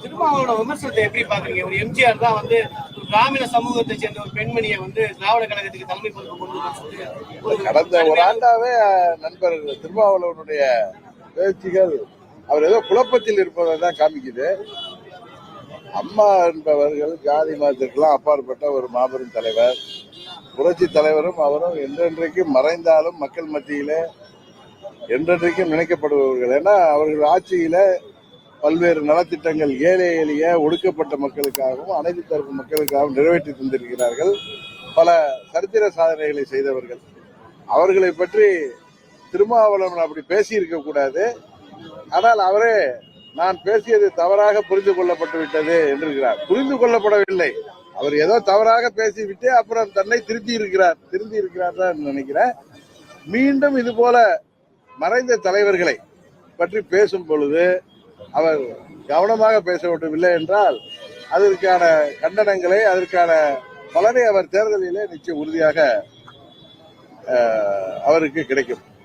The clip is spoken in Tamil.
திருமாவளவனோட விமர்சனத்தை எப்படி பாக்குறீங்க? ஒரு எம்ஜிஆர் தான் வந்து ஒரு கிராமீண சமூகத்தை சேர்ந்த ஒரு பெண்மணியை வந்து திராவிட கழகத்துக்கு தலைமை பொறுப்பு கொண்டு கடந்த ஒரு ஆண்டாவே நண்பர் திருமாவளவனுடைய பேச்சுகள் அவர் ஏதோ குழப்பத்தில் இருப்பதை தான் காமிக்குது. அம்மா என்பவர்கள் ஜாதி மதத்திற்கெல்லாம் அப்பாற்பட்ட ஒரு மாபெரும் தலைவர், புரட்சி தலைவரும் அவரும் என்றென்றைக்கும் மறைந்தாலும் மக்கள் மத்தியிலே என்றென்றைக்கும் நினைக்கப்படுபவர்கள். ஏன்னா அவர்கள் ஆட்சியில பல்வேறு நலத்திட்டங்கள் ஏழை எளிய ஒடுக்கப்பட்ட மக்களுக்காகவும் அனைத்து தரப்பு மக்களுக்காகவும் நிறைவேற்றி தந்திருக்கிறார்கள். பல சரித்திர சாதனைகளை செய்தவர்கள். அவர்களை பற்றி திருமாவளவன் அப்படி பேசி இருக்க கூடாது. ஆனால் அவரே நான் பேசியது தவறாக புரிந்து கொள்ளப்பட்டு விட்டது என்றிருக்கிறார். புரிந்து கொள்ளப்படவில்லை, அவர் ஏதோ தவறாக பேசிவிட்டு அப்புறம் தன்னை திருத்தி இருக்கிறார் தான் நினைக்கிறேன். மீண்டும் இது போல மறைந்த தலைவர்களை பற்றி பேசும் பொழுது அவர் கவனமாக பேச விடவில்லை என்றால் அதற்கான கண்டனங்களை, அதற்கான பலனை அவர் தேர்தலிலே நிச்சயம் உறுதியாக அவருக்கு கிடைக்கும்.